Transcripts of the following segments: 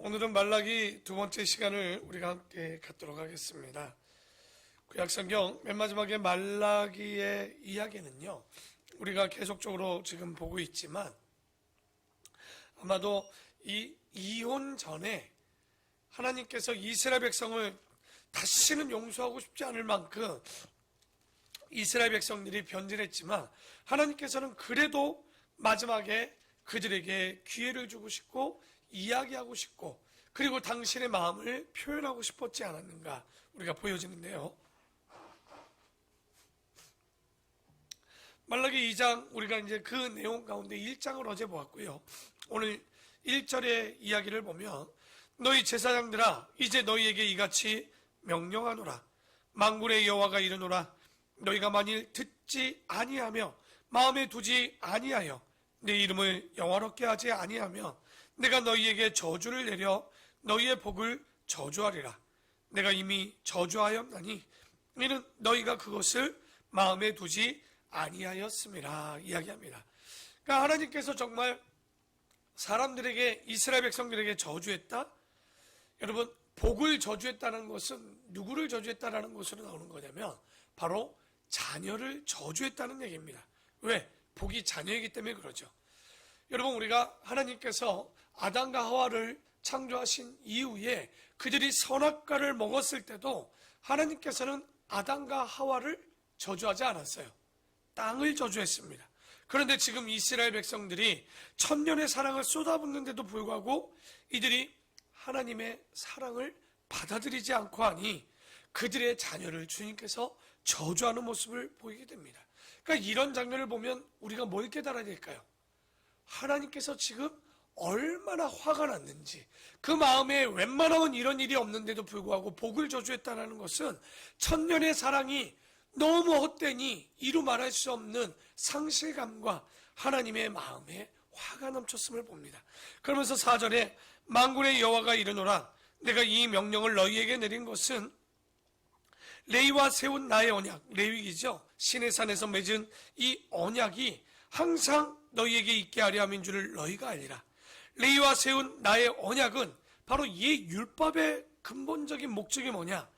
오늘은 말라기 두 번째 시간을 우리가 함께 갖도록 하겠습니다. 구약성경 맨 마지막에 말라기의 이야기는요, 우리가 계속적으로 지금 보고 있지만 아마도 이 이혼 전에 하나님께서 이스라엘 백성을 다시는 용서하고 싶지 않을 만큼 이스라엘 백성들이 변질했지만 하나님께서는 그래도 마지막에 그들에게 기회를 주고 싶고 이야기하고 싶고 그리고 당신의 마음을 표현하고 싶었지 않았는가 우리가 보여지는데요. 말라기 2장 우리가 이제 그 내용 가운데 1장을 어제 보았고요. 오늘 1절의 이야기를 보면 너희 제사장들아 이제 너희에게 이같이 명령하노라. 만군의 여호와가 이르노라. 너희가 만일 듣지 아니하며 마음에 두지 아니하여 내 이름을 영화롭게 하지 아니하며 내가 너희에게 저주를 내려 너희의 복을 저주하리라. 내가 이미 저주하였나니 이는 너희가 그것을 마음에 두지 아니하였음이라 이야기합니다. 그러니까 하나님께서 정말 사람들에게 이스라엘 백성들에게 저주했다? 여러분 복을 저주했다는 것은 누구를 저주했다라는 것으로 나오는 거냐면 바로 자녀를 저주했다는 얘기입니다. 왜? 복이 자녀이기 때문에 그러죠. 여러분 우리가 하나님께서 아담과 하와를 창조하신 이후에 그들이 선악과를 먹었을 때도 하나님께서는 아담과 하와를 저주하지 않았어요. 땅을 저주했습니다. 그런데 지금 이스라엘 백성들이 천년의 사랑을 쏟아붓는데도 불구하고 이들이 하나님의 사랑을 받아들이지 않고 하니 그들의 자녀를 주님께서 저주하는 모습을 보이게 됩니다. 그러니까 이런 장면을 보면 우리가 뭘 깨달아야 될까요? 하나님께서 지금 얼마나 화가 났는지, 그 마음에 웬만하면 이런 일이 없는데도 불구하고 복을 저주했다는 것은 천년의 사랑이 너무 헛되니 이루 말할 수 없는 상실감과 하나님의 마음에 화가 넘쳤음을 봅니다. 그러면서 4절에 만군의 여호와가 이르노라. 내가 이 명령을 너희에게 내린 것은 레위와 세운 나의 언약, 레위기죠. 시내산에서 맺은 이 언약이 항상 너희에게 있게 하려 함인 줄을 너희가 알리라. 레위와 세운 나의 언약은 바로 이 율법의 근본적인 목적이 뭐냐?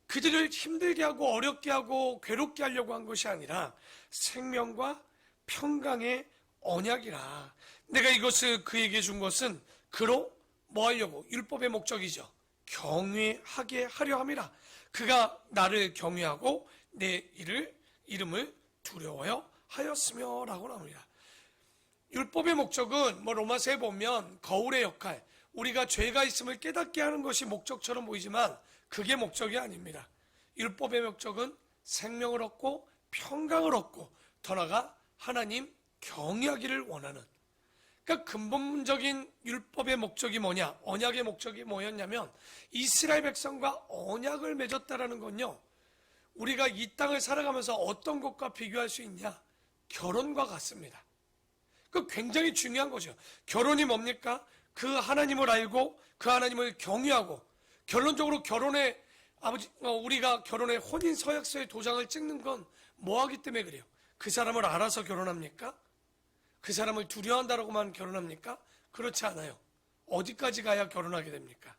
그들을 힘들게 하고 어렵게 하고 괴롭게 하려고 한 것이 아니라 생명과 평강의 언약이라. 내가 이것을 그에게 준 것은 그로 뭐 하려고? 율법의 목적이죠. 경외하게 하려 함이라. 그가 나를 경외하고 내 이름을 두려워요 하였으며 라고 나옵니다. 율법의 목적은 로마서에 보면 거울의 역할, 우리가 죄가 있음을 깨닫게 하는 것이 목적처럼 보이지만 그게 목적이 아닙니다. 율법의 목적은 생명을 얻고 평강을 얻고 더 나아가 하나님 경외하기를 원하는, 그러니까 근본적인 율법의 목적이 뭐냐, 언약의 목적이 뭐였냐면 이스라엘 백성과 언약을 맺었다라는 건요, 우리가 이 땅을 살아가면서 어떤 것과 비교할 수 있냐? 결혼과 같습니다. 그 굉장히 중요한 거죠. 결혼이 뭡니까? 그 하나님을 알고 그 하나님을 경외하고 결론적으로 우리가 결혼의 혼인 서약서에 도장을 찍는 건 뭐 하기 때문에 그래요? 그 사람을 알아서 결혼합니까? 그 사람을 두려워한다라고만 결혼합니까? 그렇지 않아요. 어디까지 가야 결혼하게 됩니까?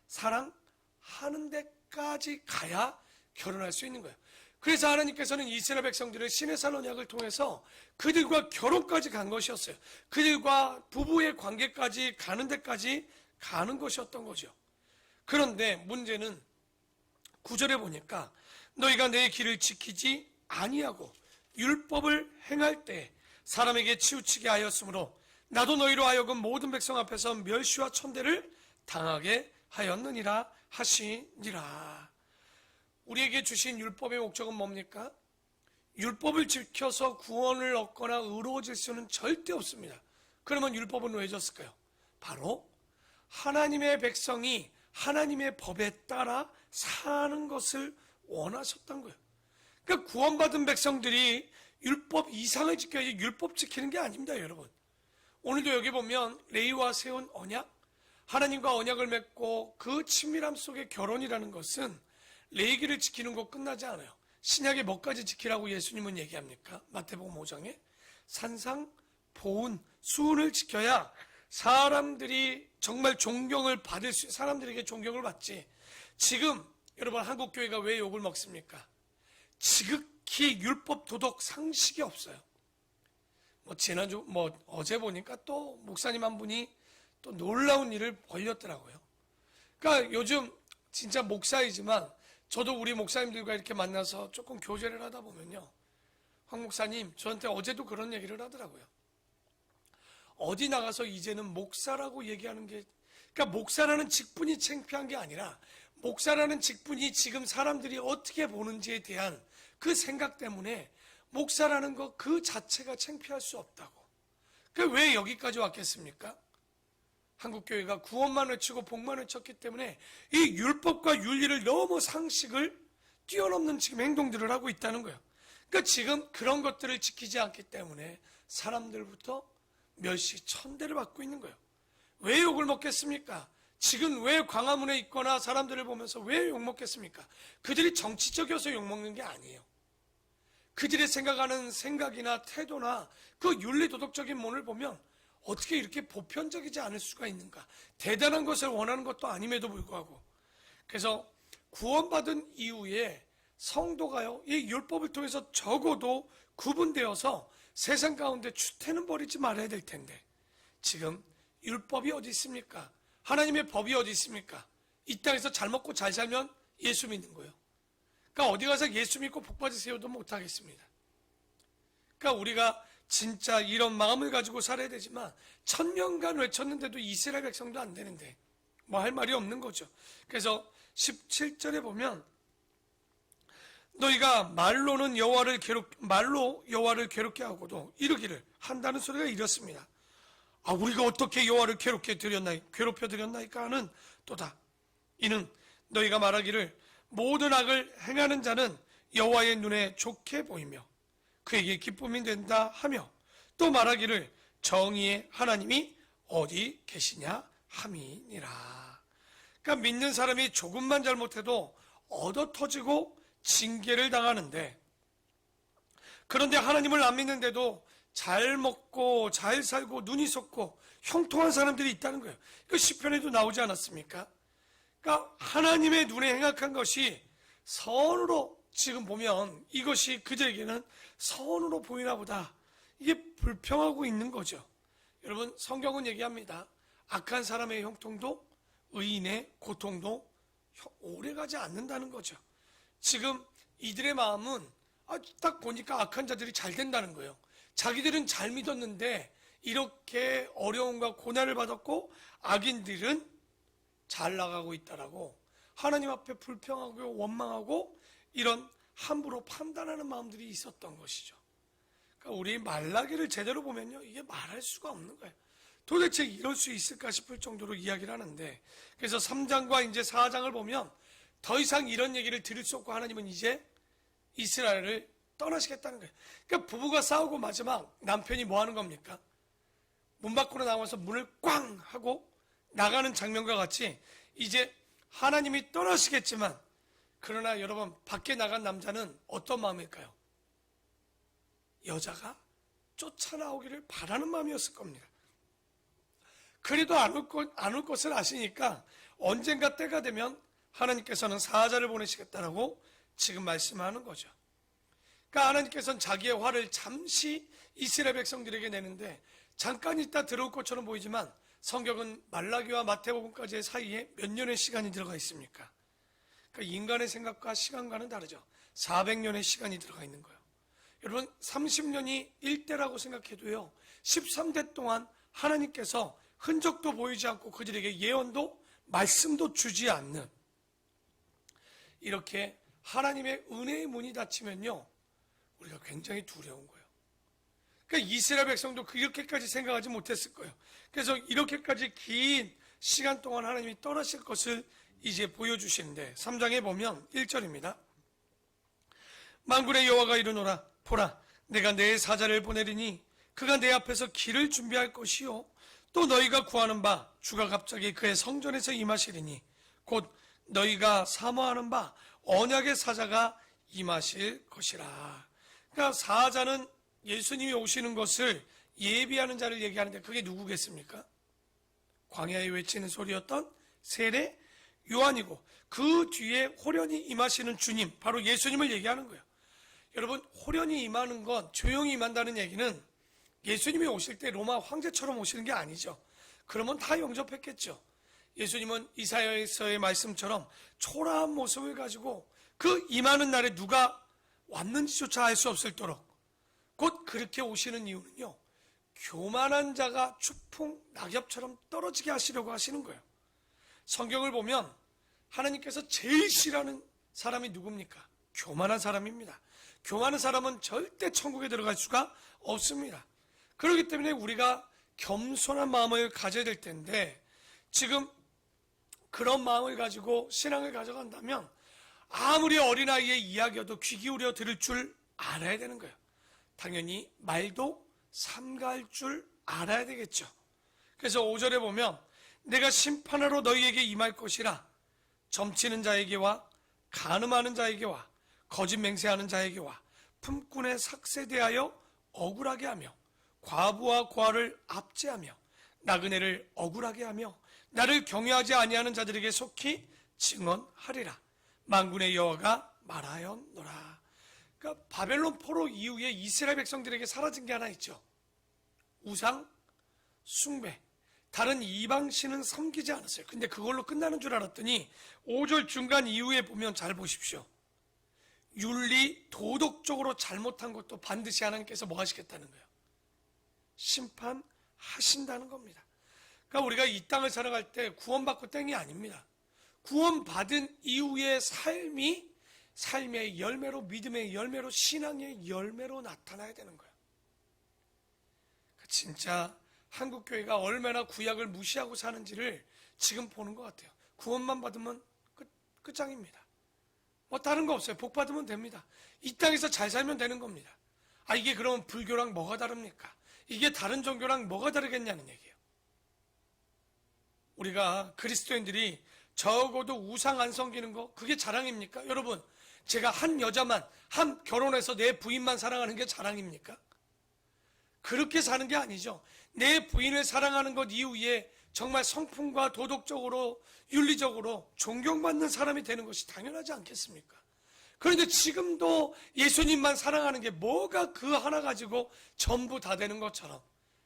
사랑하는 데까지 가야 결혼할 수 있는 거예요. 그래서 하나님께서는 이스라엘 백성들을 시내산 언약을 통해서 그들과 결혼까지 간 것이었어요. 그들과 부부의 관계까지 가는 데까지 가는 것이었던 거죠. 그런데 문제는 9절에 보니까 너희가 내 길을 지키지 아니하고 율법을 행할 때 사람에게 치우치게 하였으므로 나도 너희로 하여금 모든 백성 앞에서 멸시와 천대를 당하게 하였느니라 하시니라. 우리에게 주신 율법의 목적은 뭡니까? 율법을 지켜서 구원을 얻거나 의로워질 수는 절대 없습니다. 그러면 율법은 왜 줬을까요? 바로 하나님의 백성이 하나님의 법에 따라 사는 것을 원하셨던 거예요. 그러니까 구원받은 백성들이 율법 이상을 지켜야지 율법 지키는 게 아닙니다, 여러분. 오늘도 여기 보면 레위와 세운 언약, 하나님과 언약을 맺고 그 친밀함 속에 결혼이라는 것은 레위기를 지키는 거 끝나지 않아요. 신약에 뭐까지 지키라고 예수님은 얘기합니까? 마태복음 5장에 산상, 보은, 수훈을 지켜야 사람들이 정말 존경을 받을 수, 사람들에게 존경을 받지. 지금 여러분 한국 교회가 왜 욕을 먹습니까? 지극히 율법 도덕 상식이 없어요. 지난주 어제 보니까 또 목사님 한 분이 또 놀라운 일을 벌였더라고요. 그러니까 요즘 진짜 목사이지만 저도 우리 목사님들과 이렇게 만나서 조금 교제를 하다 보면요, 황 목사님 저한테 어제도 그런 얘기를 하더라고요. 어디 나가서 이제는 목사라고 얘기하는 게, 그러니까 목사라는 직분이 창피한 게 아니라 목사라는 직분이 지금 사람들이 어떻게 보는지에 대한 그 생각 때문에 목사라는 것 그 자체가 창피할 수 없다고. 그러니까 왜 여기까지 왔겠습니까? 한국교회가 구원만 외치고 복만 외쳤기 때문에 이 율법과 윤리를 넘어 상식을 뛰어넘는 지금 행동들을 하고 있다는 거예요. 그러니까 지금 그런 것들을 지키지 않기 때문에 사람들부터 멸시 천대를 받고 있는 거예요. 왜 욕을 먹겠습니까? 지금 왜 광화문에 있거나 사람들을 보면서 왜 욕 먹겠습니까? 그들이 정치적이어서 욕 먹는 게 아니에요. 그들의 생각하는 생각이나 태도나 그 윤리도덕적인 면을 보면 어떻게 이렇게 보편적이지 않을 수가 있는가? 대단한 것을 원하는 것도 아님에도 불구하고. 그래서 구원받은 이후에 성도가요, 이 율법을 통해서 적어도 구분되어서 세상 가운데 추태는 버리지 말아야 될 텐데, 지금 율법이 어디 있습니까? 하나님의 법이 어디 있습니까? 이 땅에서 잘 먹고 잘 살면 예수 믿는 거예요. 그러니까 어디 가서 예수 믿고 복 받으세요도 못하겠습니다. 그러니까 우리가 진짜 이런 마음을 가지고 살아야 되지만 1000년간 외쳤는데도 이스라엘 백성도 안 되는데 뭐 할 말이 없는 거죠. 그래서 17절에 보면 너희가 말로 여호와를 괴롭게 하고도 이르기를 한다는 소리가 이렇습니다. 우리가 어떻게 여호와를 괴롭혀 드렸나이까 하는 또다. 이는 너희가 말하기를 모든 악을 행하는 자는 여호와의 눈에 좋게 보이며 그에게 기쁨이 된다 하며, 또 말하기를 정의의 하나님이 어디 계시냐 함이니라. 그러니까 믿는 사람이 조금만 잘못해도 얻어 터지고 징계를 당하는데, 그런데 하나님을 안 믿는데도 잘 먹고 잘 살고 눈이 솟고 형통한 사람들이 있다는 거예요. 이거 시편에도 나오지 않았습니까? 그러니까 하나님의 눈에 행악한 것이 선으로, 지금 보면 이것이 그들에게는 선으로 보이나 보다. 이게 불평하고 있는 거죠. 여러분, 성경은 얘기합니다. 악한 사람의 형통도 의인의 고통도 오래가지 않는다는 거죠. 지금 이들의 마음은 딱 보니까 악한 자들이 잘 된다는 거예요. 자기들은 잘 믿었는데 이렇게 어려움과 고난을 받았고 악인들은 잘 나가고 있다라고 하나님 앞에 불평하고 원망하고 이런 함부로 판단하는 마음들이 있었던 것이죠. 그러니까 우리 말라기를 제대로 보면요, 이게 말할 수가 없는 거예요. 도대체 이럴 수 있을까 싶을 정도로 이야기를 하는데, 그래서 3장과 이제 4장을 보면 더 이상 이런 얘기를 들을 수 없고 하나님은 이제 이스라엘을 떠나시겠다는 거예요. 그러니까 부부가 싸우고 마지막 남편이 뭐 하는 겁니까? 문 밖으로 나와서 문을 꽝 하고 나가는 장면과 같이 이제 하나님이 떠나시겠지만, 그러나 여러분, 밖에 나간 남자는 어떤 마음일까요? 여자가 쫓아나오기를 바라는 마음이었을 겁니다. 그래도 안 올 것을 아시니까 언젠가 때가 되면 하나님께서는 사자를 보내시겠다라고 지금 말씀하는 거죠. 그러니까 하나님께서는 자기의 화를 잠시 이스라엘 백성들에게 내는데 잠깐 있다 들어올 것처럼 보이지만 성경은 말라기와 마태복음까지의 사이에 몇 년의 시간이 들어가 있습니까? 그러니까 인간의 생각과 시간과는 다르죠. 400년의 시간이 들어가 있는 거예요. 여러분, 30년이 1대라고 생각해도요, 13대 동안 하나님께서 흔적도 보이지 않고 그들에게 예언도 말씀도 주지 않는, 이렇게 하나님의 은혜의 문이 닫히면요, 우리가 굉장히 두려운 거예요. 그러니까 이스라엘 백성도 그렇게까지 생각하지 못했을 거예요. 그래서 이렇게까지 긴 시간 동안 하나님이 떠나실 것을 이제 보여주시는데, 3장에 보면 1절입니다. 만군의 여호와가 이르노라, 보라, 내가 내 사자를 보내리니 그가 내 앞에서 길을 준비할 것이요, 또 너희가 구하는 바 주가 갑자기 그의 성전에서 임하시리니 곧 너희가 사모하는 바 언약의 사자가 임하실 것이라. 그러니까 사자는 예수님이 오시는 것을 예비하는 자를 얘기하는데 그게 누구겠습니까? 광야에 외치는 소리였던 세례 요한이고, 그 뒤에 호련히 임하시는 주님, 바로 예수님을 얘기하는 거예요. 여러분, 호련히 임하는 건, 조용히 임한다는 얘기는 예수님이 오실 때 로마 황제처럼 오시는 게 아니죠. 그러면 다 영접했겠죠. 예수님은 이사야서의 말씀처럼 초라한 모습을 가지고 그 임하는 날에 누가 왔는지조차 알 수 없을도록 곧 그렇게 오시는 이유는요, 교만한 자가 추풍 낙엽처럼 떨어지게 하시려고 하시는 거예요. 성경을 보면 하나님께서 제일 싫어하는 사람이 누굽니까? 교만한 사람입니다. 교만한 사람은 절대 천국에 들어갈 수가 없습니다. 그렇기 때문에 우리가 겸손한 마음을 가져야 될 텐데, 지금 그런 마음을 가지고 신앙을 가져간다면 아무리 어린아이의 이야기여도 귀 기울여 들을 줄 알아야 되는 거예요. 당연히 말도 삼가할 줄 알아야 되겠죠. 그래서 5절에 보면 내가 심판하러 너희에게 임할 것이라, 점치는 자에게와 간음하는 자에게와 거짓 맹세하는 자에게와 품꾼의 삭세 대하여 억울하게 하며 과부와 고아를 압제하며 나그네를 억울하게 하며 나를 경외하지 아니하는 자들에게 속히 증언하리라. 만군의 여호와가 말하였노라. 그러니까 바벨론 포로 이후에 이스라엘 백성들에게 사라진 게 하나 있죠. 우상 숭배, 다른 이방신은 섬기지 않았어요. 근데 그걸로 끝나는 줄 알았더니 5절 중간 이후에 보면 잘 보십시오. 윤리 도덕적으로 잘못한 것도 반드시 하나님께서 뭐 하시겠다는 거예요? 심판하신다는 겁니다. 그러니까 우리가 이 땅을 살아갈 때 구원받고 땡이 아닙니다. 구원받은 이후의 삶의 열매로, 믿음의 열매로, 신앙의 열매로 나타나야 되는 거예요. 진짜 한국교회가 얼마나 구약을 무시하고 사는지를 지금 보는 것 같아요. 구원만 받으면 끝장입니다. 뭐 다른 거 없어요. 복 받으면 됩니다. 이 땅에서 잘 살면 되는 겁니다. 이게 그러면 불교랑 뭐가 다릅니까? 이게 다른 종교랑 뭐가 다르겠냐는 얘기예요. 우리가 그리스도인들이 적어도 우상 안 섬기는 거, 그게 자랑입니까? 여러분, 제가 한 여자만, 한 결혼해서 내 부인만 사랑하는 게 자랑입니까? 그렇게 사는 게 아니죠. 내 부인을 사랑하는 것 이후에 정말 성품과 도덕적으로, 윤리적으로 존경받는 사람이 되는 것이 당연하지 않겠습니까? 그런데 지금도 예수님만 사랑하는 게 뭐가 그 하나 가지고 전부 다 되는 것처럼,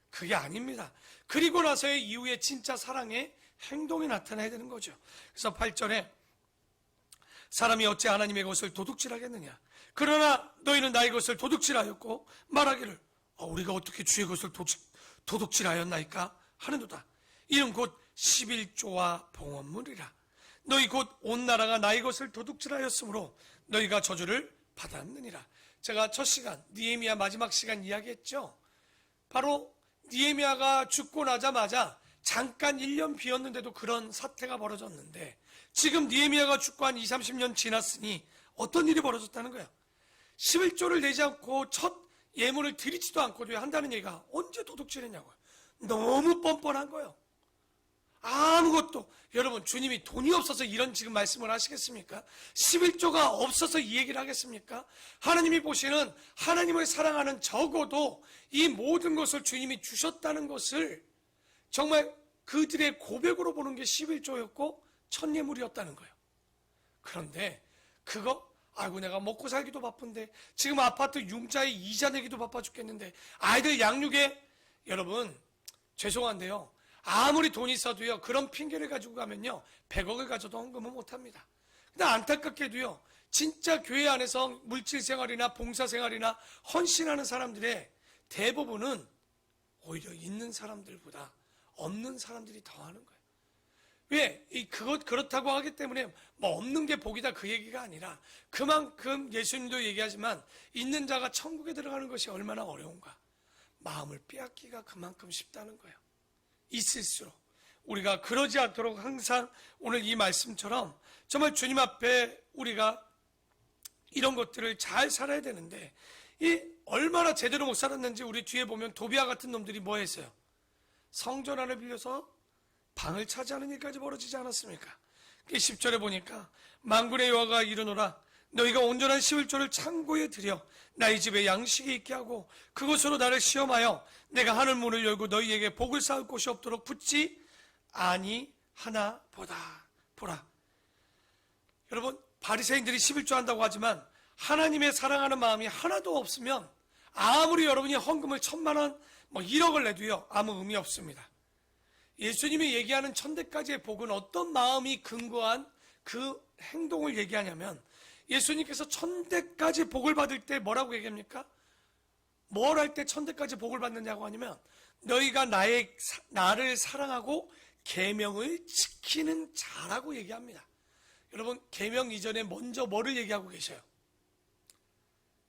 그게 아닙니다. 그리고 나서의 이후에 진짜 사랑의 행동이 나타나야 되는 거죠. 그래서 8절에 사람이 어찌 하나님의 것을 도둑질하겠느냐? 그러나 너희는 나의 것을 도둑질하였고 말하기를 우리가 어떻게 주의 것을 도둑질하였나이까 하는도다. 이는 곧 11조와 봉헌물이라. 너희 곧 온 나라가 나의 것을 도둑질하였으므로 너희가 저주를 받았느니라. 제가 첫 시간 느헤미야 마지막 시간 이야기했죠. 바로 느헤미야가 죽고 나자마자 잠깐 1년 비었는데도 그런 사태가 벌어졌는데, 지금 느헤미야가 죽고 한 20, 30년 지났으니 어떤 일이 벌어졌다는 거예요. 11조를 내지 않고 첫 예물을 드리지도 않고 한다는 얘기가 언제 도둑질했냐고요. 너무 뻔뻔한 거예요. 아무것도. 여러분, 주님이 돈이 없어서 이런 지금 말씀을 하시겠습니까? 11조가 없어서 이 얘기를 하겠습니까? 하나님이 보시는, 하나님을 사랑하는 적어도 이 모든 것을 주님이 주셨다는 것을 정말 그들의 고백으로 보는 게 11조였고 첫 예물이었다는 거예요. 그런데 그거, 아이고 내가 먹고 살기도 바쁜데, 지금 아파트 융자에 이자 내기도 바빠 죽겠는데, 아이들 양육에, 여러분 죄송한데요, 아무리 돈이 있어도요, 그런 핑계를 가지고 가면요 100억을 가져도 헌금은 못합니다. 근데 안타깝게도요, 진짜 교회 안에서 물질생활이나 봉사생활이나 헌신하는 사람들의 대부분은 오히려 있는 사람들보다 없는 사람들이 더 하는 거예요. 왜? 그렇다고 하기 때문에 뭐 없는 게 복이다 그 얘기가 아니라, 그만큼 예수님도 얘기하지만 있는 자가 천국에 들어가는 것이 얼마나 어려운가. 마음을 빼앗기가 그만큼 쉽다는 거예요. 있을수록 우리가 그러지 않도록 항상 오늘 이 말씀처럼 정말 주님 앞에 우리가 이런 것들을 잘 살아야 되는데, 이 얼마나 제대로 못 살았는지 우리 뒤에 보면 도비아 같은 놈들이 뭐 했어요? 성전 안을 빌려서 방을 차지하는 일까지 벌어지지 않았습니까? 10절에 보니까 만군의 여호와가 이르노라, 너희가 온전한 11조를 창고에 들여 나의 집에 양식이 있게 하고 그것으로 나를 시험하여 내가 하늘 문을 열고 너희에게 복을 쌓을 곳이 없도록 붙지 아니하나 보라. 여러분, 바리새인들이 11조 한다고 하지만 하나님의 사랑하는 마음이 하나도 없으면 아무리 여러분이 헌금을 1,000만 원, 1억을 내도요, 아무 의미 없습니다. 예수님이 얘기하는 1000대까지의 복은 어떤 마음이 근거한 그 행동을 얘기하냐면, 예수님께서 1000대까지 복을 받을 때 뭐라고 얘기합니까? 뭘 할 때 1000대까지 복을 받느냐고 하냐면, 너희가 나를 사랑하고 계명을 지키는 자라고 얘기합니다. 여러분, 계명 이전에 먼저 뭐를 얘기하고 계셔요?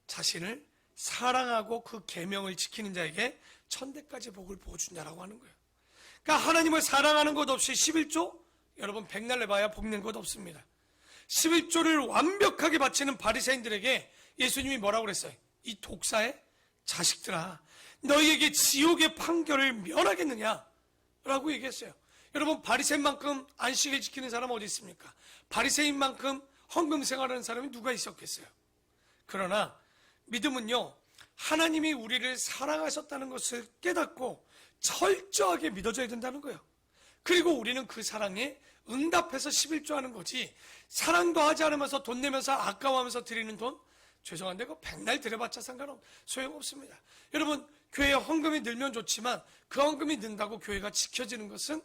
자신을 사랑하고 그 계명을 지키는 자에게 1000대까지 복을 부어준다라고 하는 거예요. 그러니까 하나님을 사랑하는 것 없이 11조? 여러분, 백날 내봐야 복는 것 없습니다. 11조를 완벽하게 바치는 바리새인들에게 예수님이 뭐라고 그랬어요? 이 독사의 자식들아, 너희에게 지옥의 판결을 면하겠느냐? 라고 얘기했어요. 여러분, 바리새인만큼 안식일 지키는 사람 어디 있습니까? 바리새인만큼 헌금 생활하는 사람이 누가 있었겠어요? 그러나 믿음은요, 하나님이 우리를 사랑하셨다는 것을 깨닫고 철저하게 믿어줘야 된다는 거예요. 그리고 우리는 그 사랑에 응답해서 11조 하는 거지, 사랑도 하지 않으면서 돈 내면서 아까워하면서 드리는 돈, 죄송한데 그거 백날 드려봤자 소용없습니다. 여러분, 교회 헌금이 늘면 좋지만 그 헌금이 는다고 교회가 지켜지는 것은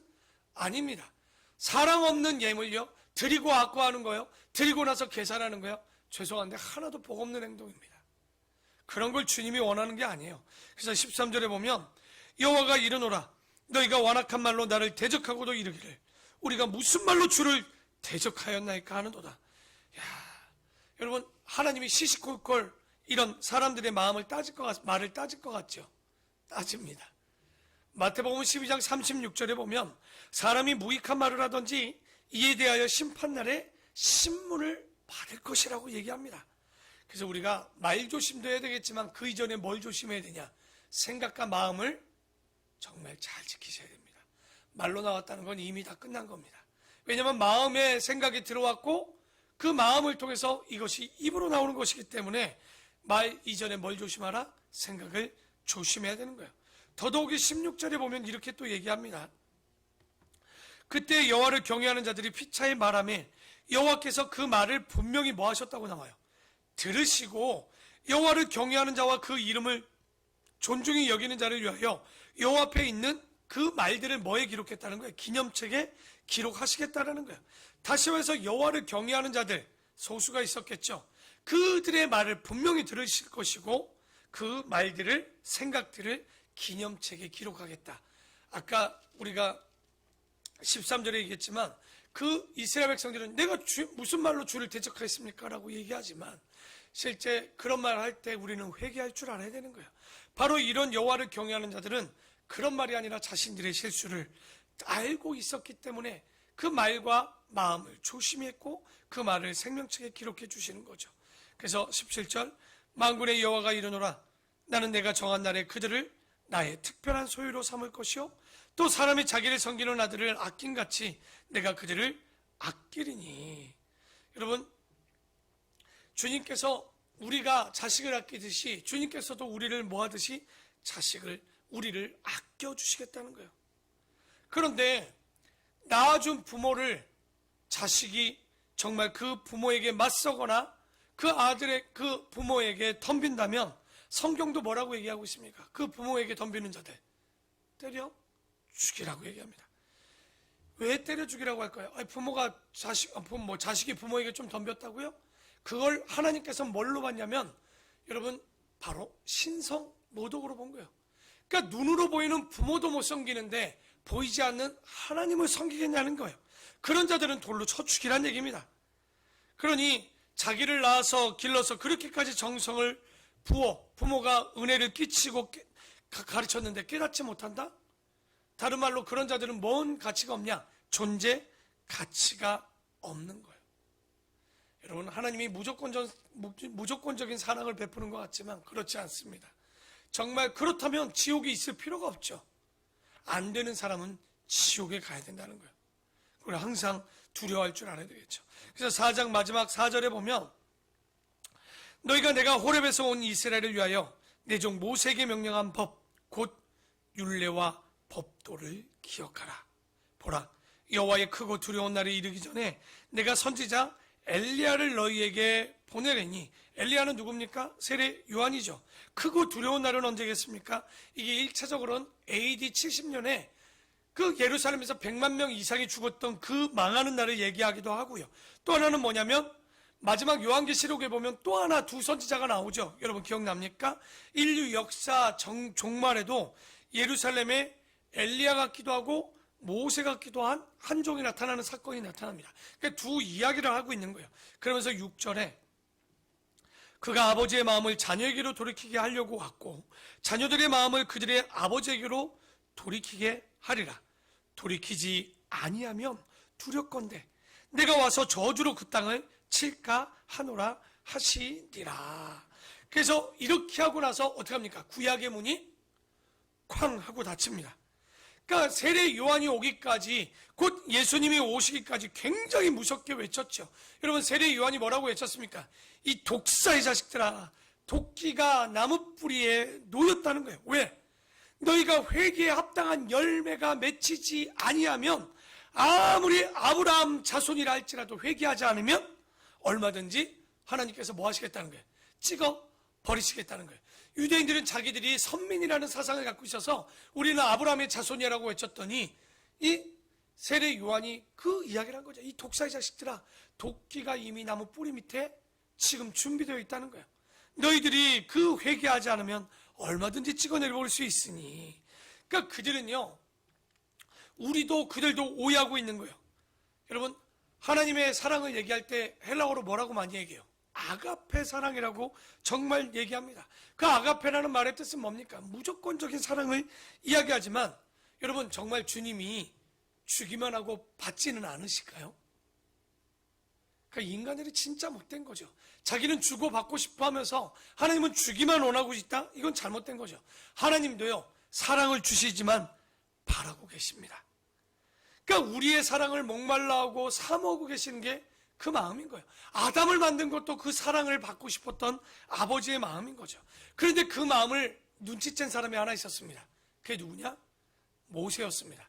아닙니다. 사랑 없는 예물요, 드리고 아까워하는 거요, 드리고 나서 계산하는 거요, 죄송한데 하나도 복 없는 행동입니다. 그런 걸 주님이 원하는 게 아니에요. 그래서 13절에 보면 여호와가 이르노라, 너희가 완악한 말로 나를 대적하고도 이르기를 우리가 무슨 말로 주를 대적하였나이까 하는도다. 야, 여러분, 하나님이 시시콜콜 이런 사람들의 말을 따질 것 같죠? 따집니다. 마태복음 12장 36절에 보면 사람이 무익한 말을 하든지 이에 대하여 심판날에 신문을 받을 것이라고 얘기합니다. 그래서 우리가 말 조심도 해야 되겠지만 그 이전에 뭘 조심해야 되냐? 생각과 마음을 정말 잘 지키셔야 됩니다. 말로 나왔다는 건 이미 다 끝난 겁니다. 왜냐하면 마음에 생각이 들어왔고 그 마음을 통해서 이것이 입으로 나오는 것이기 때문에 말 이전에 뭘 조심하라? 생각을 조심해야 되는 거예요. 더더욱이 16절에 보면 이렇게 또 얘기합니다. 그때 여호와를 경외하는 자들이 피차에 말하며 여호와께서 그 말을 분명히 뭐 하셨다고 나와요? 들으시고 여호와를 경외하는 자와 그 이름을 존중히 여기는 자를 위하여 여호와 앞에 있는 그 말들을 뭐에 기록했다는 거예요? 기념책에 기록하시겠다는 거예요. 다시 말해서 여호와를 경외하는 자들, 소수가 있었겠죠. 그들의 말을 분명히 들으실 것이고 그 말들을, 생각들을 기념책에 기록하겠다. 아까 우리가 13절에 얘기했지만 그 이스라엘 백성들은 내가 무슨 말로 주를 대적하겠습니까? 라고 얘기하지만 실제 그런 말 할 때 우리는 회개할 줄 알아야 되는 거예요. 바로 이런 여호와를 경외하는 자들은 그런 말이 아니라 자신들의 실수를 알고 있었기 때문에 그 말과 마음을 조심히 했고 그 말을 생명책에 기록해 주시는 거죠. 그래서 17절, 만군의 여호와가 이르노라, 나는 내가 정한 날에 그들을 나의 특별한 소유로 삼을 것이요 또 사람이 자기를 섬기는 아들을 아낀같이 내가 그들을 아끼리니. 여러분, 주님께서 우리가 자식을 아끼듯이 주님께서도 우리를 뭐하듯이 우리를 아껴주시겠다는 거예요. 그런데 낳아준 부모를 자식이 정말 그 부모에게 맞서거나 그 부모에게 덤빈다면 성경도 뭐라고 얘기하고 있습니까? 그 부모에게 덤비는 자들 때려 죽이라고 얘기합니다. 왜 때려 죽이라고 할까요? 자식이 부모에게 좀 덤볐다고요? 그걸 하나님께서 뭘로 봤냐면 여러분, 바로 신성 모독으로 본 거예요. 그러니까 눈으로 보이는 부모도 못 섬기는데 보이지 않는 하나님을 섬기겠냐는 거예요. 그런 자들은 돌로 쳐 죽이란 얘기입니다. 그러니 자기를 낳아서 길러서 그렇게까지 정성을 부어 부모가 은혜를 끼치고 가르쳤는데 깨닫지 못한다? 다른 말로 그런 자들은 뭔 가치가 없냐? 존재 가치가 없는 거예요. 여러분, 하나님이 무조건적인 사랑을 베푸는 것 같지만 그렇지 않습니다. 정말 그렇다면 지옥에 있을 필요가 없죠. 안 되는 사람은 지옥에 가야 된다는 거예요. 그걸 항상 두려워할 줄 알아야 되겠죠. 그래서 4장 마지막 4절에 보면 너희가 내가 호렙에서 온 이스라엘을 위하여 내 종 모세에게 명령한 법 곧 율례와 법도를 기억하라. 보라, 여호와의 크고 두려운 날이 이르기 전에 내가 선지자 엘리야를 너희에게 보내려니. 엘리야는 누굽니까? 세례 요한이죠. 크고 두려운 날은 언제겠습니까? 이게 1차적으로는 AD 70년에 그 예루살렘에서 100만 명 이상이 죽었던 그 망하는 날을 얘기하기도 하고요. 또 하나는 뭐냐면 마지막 요한계시록에 보면 또 하나 두 선지자가 나오죠. 여러분 기억납니까? 인류 역사 종말에도 예루살렘에 엘리야 같기도 하고 모세 같기도 한 한 종이 나타나는 사건이 나타납니다. 그러니까 두 이야기를 하고 있는 거예요. 그러면서 6절에 그가 아버지의 마음을 자녀에게로 돌이키게 하려고 왔고 자녀들의 마음을 그들의 아버지에게로 돌이키게 하리라. 돌이키지 아니하면 두렵건대 내가 와서 저주로 그 땅을 칠까 하노라 하시니라. 그래서 이렇게 하고 나서 어떻게 합니까? 구약의 문이 쾅 하고 닫힙니다. 그러니까 세례 요한이 오기까지, 곧 예수님이 오시기까지 굉장히 무섭게 외쳤죠. 여러분, 세례 요한이 뭐라고 외쳤습니까? 이 독사의 자식들아, 도끼가 나무 뿌리에 놓였다는 거예요. 왜? 너희가 회개에 합당한 열매가 맺히지 아니하면 아무리 아브라함 자손이라 할지라도 회개하지 않으면 얼마든지 하나님께서 뭐 하시겠다는 거예요? 찍어 버리시겠다는 거예요. 유대인들은 자기들이 선민이라는 사상을 갖고 있어서 우리는 아브라함의 자손이라고 외쳤더니 이 세례 요한이 그 이야기를 한 거죠. 이 독사의 자식들아, 도끼가 이미 나무 뿌리 밑에 지금 준비되어 있다는 거예요. 너희들이 그 회개하지 않으면 얼마든지 찍어내버릴 수 있으니. 그러니까 그들은요, 우리도 그들도 오해하고 있는 거예요. 여러분, 하나님의 사랑을 얘기할 때 헬라어로 뭐라고 많이 얘기해요? 아가페 사랑이라고 정말 얘기합니다. 그 아가페라는 말의 뜻은 뭡니까? 무조건적인 사랑을 이야기하지만 여러분, 정말 주님이 주기만 하고 받지는 않으실까요? 그러니까 인간들이 진짜 못된 거죠. 자기는 주고 받고 싶어 하면서 하나님은 주기만 원하고 있다? 이건 잘못된 거죠. 하나님도요, 사랑을 주시지만 바라고 계십니다. 그러니까 우리의 사랑을 목말라하고 사모하고 계시는 게 그 마음인 거예요. 아담을 만든 것도 그 사랑을 받고 싶었던 아버지의 마음인 거죠. 그런데 그 마음을 눈치챈 사람이 하나 있었습니다. 그게 누구냐? 모세였습니다.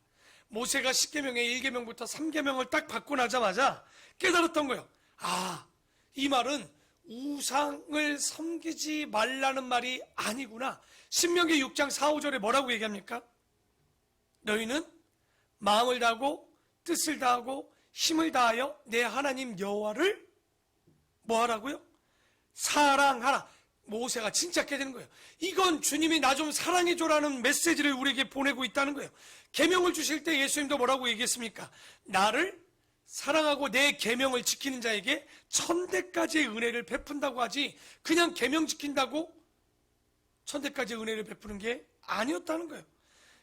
모세가 10계명의 1계명부터 3계명을 딱 받고 나자마자 깨달았던 거예요. 아, 이 말은 우상을 섬기지 말라는 말이 아니구나. 신명기 6장 4, 5절에 뭐라고 얘기합니까? 너희는 마음을 다하고 뜻을 다하고 힘을 다하여 내 하나님 여호와를 뭐하라고요? 사랑하라. 모세가 진짜 깨닫는 거예요. 이건 주님이 나 좀 사랑해줘라는 메시지를 우리에게 보내고 있다는 거예요. 계명을 주실 때 예수님도 뭐라고 얘기했습니까? 나를 사랑하고 내 계명을 지키는 자에게 1000대까지의 은혜를 베푼다고 하지, 그냥 계명 지킨다고 1000대까지의 은혜를 베푸는 게 아니었다는 거예요.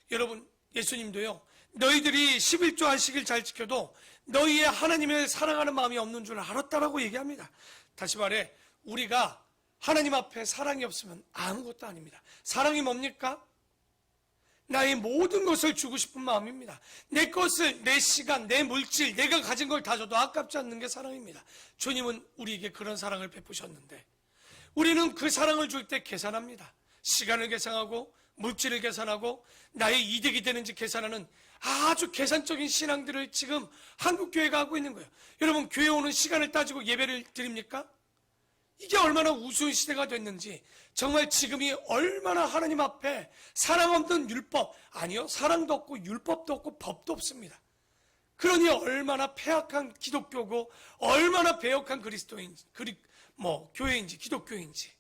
여러분, 예수님도요, 너희들이 11조 안식일 잘 지켜도 너희의 하나님을 사랑하는 마음이 없는 줄 알았다라고 얘기합니다. 다시 말해, 우리가 하나님 앞에 사랑이 없으면 아무것도 아닙니다. 사랑이 뭡니까? 나의 모든 것을 주고 싶은 마음입니다. 내 것을, 내 시간, 내 물질, 내가 가진 걸 다 줘도 아깝지 않는 게 사랑입니다. 주님은 우리에게 그런 사랑을 베푸셨는데 우리는 그 사랑을 줄 때 계산합니다. 시간을 계산하고 물질을 계산하고 나의 이득이 되는지 계산하는 아주 계산적인 신앙들을 지금 한국교회가 하고 있는 거예요. 여러분, 교회 오는 시간을 따지고 예배를 드립니까? 이게 얼마나 우스운 시대가 됐는지, 정말 지금이 얼마나 하나님 앞에 사랑 없는 율법, 아니요, 사랑도 없고 율법도 없고 법도 없습니다. 그러니 얼마나 폐악한 기독교고 얼마나 배역한 그리스도인지, 교회인지 기독교인지.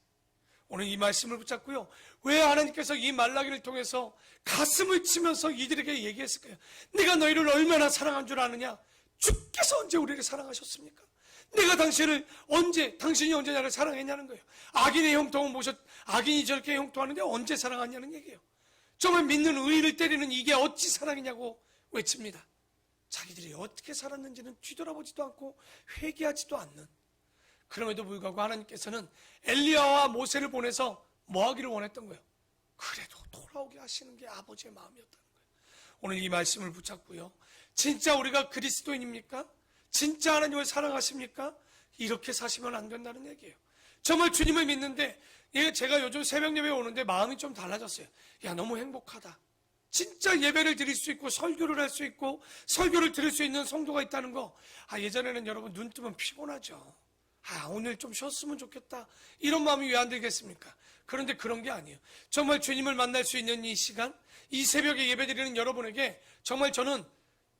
오늘 이 말씀을 붙잡고요, 왜 하나님께서 이 말라기를 통해서 가슴을 치면서 이들에게 얘기했을까요? 내가 너희를 얼마나 사랑한 줄 아느냐? 주께서 언제 우리를 사랑하셨습니까? 내가 당신이 언제 나를 사랑했냐는 거예요. 악인의 형통은 악인이 저렇게 형통하는데 언제 사랑하냐는 얘기예요. 정말 믿는 의인을 때리는 이게 어찌 사랑이냐고 외칩니다. 자기들이 어떻게 살았는지는 뒤돌아보지도 않고 회개하지도 않는. 그럼에도 불구하고 하나님께서는 엘리야와 모세를 보내서 뭐 하기를 원했던 거예요? 그래도 돌아오게 하시는 게 아버지의 마음이었다는 거예요. 오늘 이 말씀을 붙잡고요, 진짜 우리가 그리스도인입니까? 진짜 하나님을 사랑하십니까? 이렇게 사시면 안 된다는 얘기예요. 정말 주님을 믿는데, 제가 요즘 새벽 예배 오는데 마음이 좀 달라졌어요. 야, 너무 행복하다. 진짜 예배를 드릴 수 있고 설교를 할 수 있고 설교를 들을 수 있는 성도가 있다는 거. 예전에는 여러분 눈 뜨면 피곤하죠. 오늘 좀 쉬었으면 좋겠다. 이런 마음이 왜 안 들겠습니까? 그런데 그런 게 아니에요. 정말 주님을 만날 수 있는 이 시간, 이 새벽에 예배드리는 여러분에게 정말 저는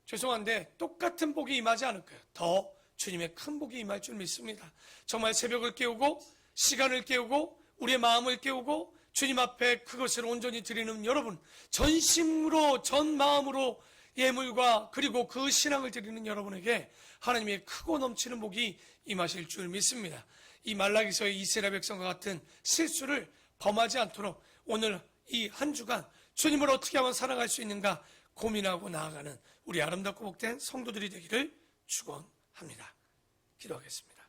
죄송한데 똑같은 복이 임하지 않을 거예요. 더 주님의 큰 복이 임할 줄 믿습니다. 정말 새벽을 깨우고 시간을 깨우고 우리의 마음을 깨우고 주님 앞에 그것을 온전히 드리는 여러분, 전심으로 전 마음으로 예물과 그리고 그 신앙을 드리는 여러분에게 하나님의 크고 넘치는 복이 임하실 줄 믿습니다. 이 말라기서의 이스라엘 백성과 같은 실수를 범하지 않도록 오늘 이 한 주간 주님을 어떻게 하면 살아갈 수 있는가 고민하고 나아가는 우리 아름답고 복된 성도들이 되기를 축원합니다. 기도하겠습니다.